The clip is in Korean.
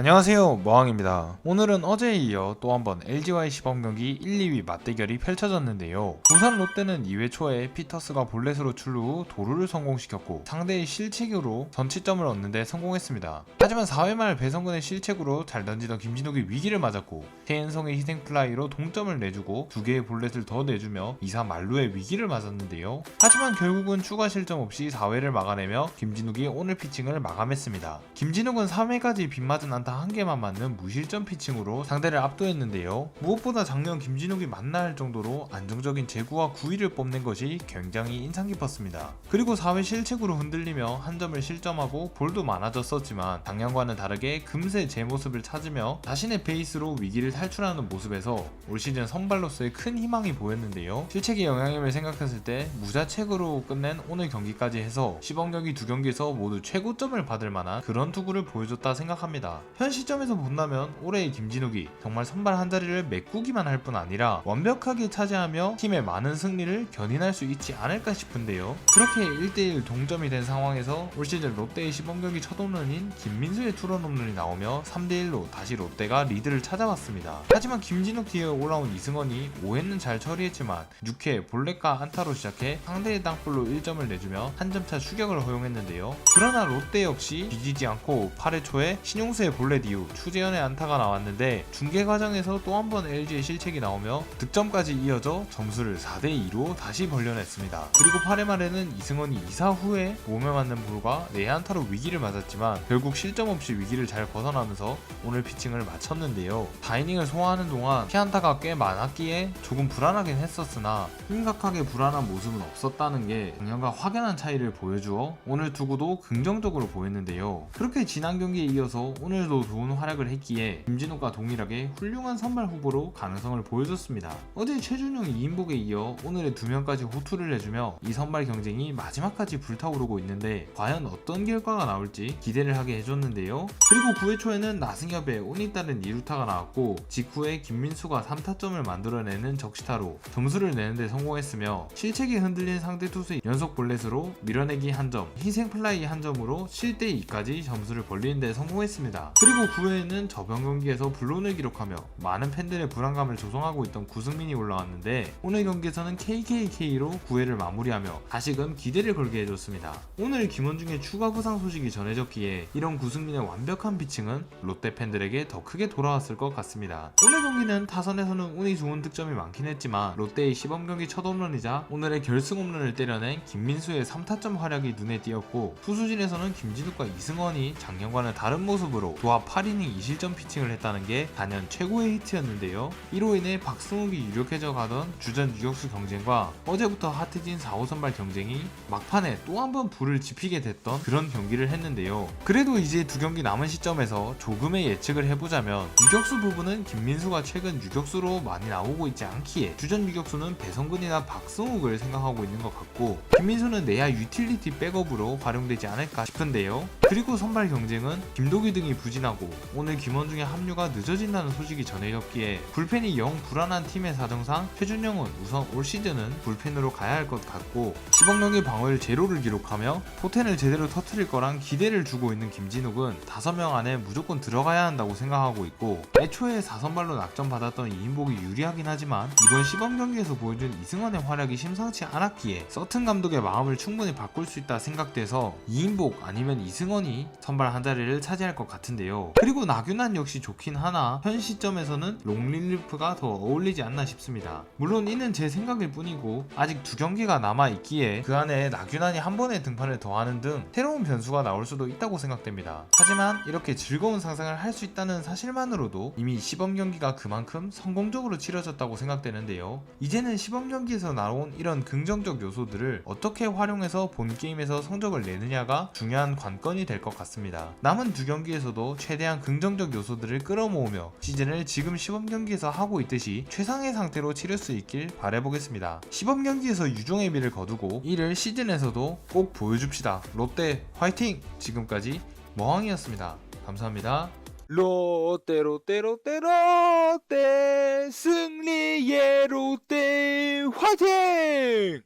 안녕하세요, 머왕입니다. 오늘은 어제에 이어 또 한번 LG와의 시범경기 1, 2위 맞대결이 펼쳐졌는데요. 부산 롯데는 2회 초에 피터스가 볼넷으로 출루 후 도루를 성공시켰고 상대의 실책으로 선취점을 얻는데 성공했습니다. 하지만 4회 말 배성근의 실책으로 잘 던지던 김진욱이 위기를 맞았고 최은성의 희생플라이로 동점을 내주고 2개의 볼넷을 더 내주며 2사 만루의 위기를 맞았는데요. 하지만 결국은 추가 실점 없이 4회를 막아내며 김진욱이 오늘 피칭을 마감했습니다. 김진욱은 3회까지 빗맞은 안타 1개만 맞는 무실점 피칭으로 상대를 압도했는데요. 무엇보다 작년 김진욱이 만나 할 정도로 안정적인 제구와 구위를 뽐낸 것이 굉장히 인상 깊었습니다. 그리고 4회 실책으로 흔들리며 한 점을 실점하고 볼도 많아졌었지만 작년과는 다르게 금세 제 모습을 찾으며 자신의 페이스로 위기를 탈출하는 모습에서 올 시즌 선발로서의 큰 희망이 보였는데요. 실책의 영향임을 생각했을 때 무자책으로 끝낸 오늘 경기까지 해서 시범경기 2경기에서 모두 최고점을 받을 만한 그런 투구를 보여줬다 생각합니다. 현 시점에서 본다면 올해의 김진욱이 정말 선발 한 자리를 메꾸기만 할 뿐 아니라 완벽하게 차지하며 팀의 많은 승리를 견인할 수 있지 않을까 싶은데요. 그렇게 1대1 동점이 된 상황에서 올 시즌 롯데의 시범경기 첫 홈런인 김민수의 투런 홈런이 나오며 3대1로 다시 롯데가 리드를 찾아왔습니다. 하지만 김진욱 뒤에 올라온 이승원이 5회는 잘 처리했지만 6회 볼넷과 안타로 시작해 상대의 땅볼로 1점을 내주며 한 점차 추격을 허용했는데요. 그러나 롯데 역시 뒤지지 않고 8회 초에 신용수의 볼넷 이후 추재현의 안타가 나왔는데 중계 과정에서 또 한 번 LG의 실책이 나오며 득점까지 이어져 점수를 4대2로 다시 벌려냈습니다. 그리고 8회 말에는 이승원이 2사 후에 몸에 맞는 볼과 내안타로 위기를 맞았지만 결국 실점 없이 위기를 잘 벗어나면서 오늘 피칭을 마쳤는데요. 다이닝을 소화하는 동안 피안타가 꽤 많았기에 조금 불안하긴 했었으나 심각하게 불안한 모습은 없었다는 게 작년과 확연한 차이를 보여주어 오늘 투구도 긍정적으로 보였는데요. 그렇게 지난 경기에 이어서 오늘도 좋은 활약을 했기에 김진욱과 동일하게 훌륭한 선발 후보로 가능성을 보여줬습니다. 어제 최준용 2인복에 이어 오늘의 2명까지 호투를 내주며 이 선발 경쟁이 마지막까지 불타오르고 있는데 과연 어떤 결과가 나올지 기대를 하게 해줬는데요. 그리고 9회 초에는 나승엽의 운이 따른 2루타가 나왔고 직후에 김민수가 3타점을 만들어내는 적시타로 점수를 내는데 성공했으며 실책이 흔들린 상대 투수의 연속 볼넷으로 밀어내기 1점, 희생플라이 1점으로 7대2까지 점수를 벌리는 데 성공했습니다. 그리고 9회에는 저번 경기에서 블론을 기록하며 많은 팬들의 불안감을 조성하고 있던 구승민이 올라왔는데 오늘 경기에서는 KKK로 9회를 마무리하며 다시금 기대를 걸게 해줬습니다. 오늘 김원중의 추가 부상 소식이 전해졌기에 이런 구승민의 완벽한 피칭은 롯데 팬들에게 더 크게 돌아왔을 것 같습니다. 오늘 경기는 타선에서는 운이 좋은 득점이 많긴 했지만 롯데의 시범경기 첫 홈런이자 오늘의 결승 홈런을 때려낸 김민수의 3타점 활약이 눈에 띄었고 투수진에서는 김진욱과 이승원이 작년과는 다른 모습으로 조합 8이닝 2실점 피칭을 했다는 게 단연 최고의 히트였는데요. 이로 인해 박승욱이 유력해져 가던 주전 유격수 경쟁과 어제부터 핫해진 4호 선발 경쟁이 막판에 또 한 번 불을 지피게 됐던 그런 경기를 했는데요. 그래도 이제 2경기 남은 시점에서 조금의 예측을 해보자면 유격수 부분은 김민수가 최근 유격수로 많이 나오고 있지 않기에 주전 유격수는 배성근이나 박승욱을 생각하고 있는 것 같고 김민수는 내야 유틸리티 백업으로 활용되지 않을까 싶은데요. 그리고 선발 경쟁은 김도규 등이 부진하고 오늘 김원중의 합류가 늦어진다는 소식이 전해졌기에 불펜이 영 불안한 팀의 사정상 최준영은 우선 올 시즌은 불펜으로 가야 할 것 같고 시범경기 방어율 제로를 기록하며 포텐을 제대로 터트릴 거란 기대를 주고 있는 김진욱은 5명 안에 무조건 들어가야 한다고 생각하고 있고 애초에 4선발로 낙점받았던 이인복이 유리하긴 하지만 이번 시범경기에서 보여준 이승원의 활약이 심상치 않았기에 서튼 감독의 마음을 충분히 바꿀 수 있다 생각돼서 이인복 아니면 이승원이 선발 한 자리를 차지할 것 같은데요. 그리고 나균환 역시 좋긴 하나 현 시점에서는 롱릴리프가 더 어울리지 않나 싶습니다. 물론 이는 제 생각일 뿐이고 아직 2경기가 남아있기에 그 안에 나균환이 한 번의 등판을 더하는 등 새로운 변수가 나올 수도 있다고 생각됩니다. 하지만 이렇게 즐거운 상상을 할 수 있다는 사실만으로도 이미 시범경기가 그만큼 성공적으로 치러졌다고 생각되는데요. 이제는 시범경기에서 나온 이런 긍정적 요소들을 어떻게 활용해서 본 게임에서 성적을 내느냐가 중요한 관건이 될 것 같습니다. 남은 2경기에서도 최대한 긍정적 요소들을 끌어모으며 시즌을 지금 시범경기에서 하고 있듯이 최상의 상태로 치를 수 있길 바라보겠습니다. 시범경기에서 유종의 미를 거두고 이를 시즌에서도 꼭 보여줍시다. 롯데 화이팅! 지금까지 머왕이었습니다. 감사합니다. 롯데 롯데 롯데 롯데 승리의 롯데 화이팅!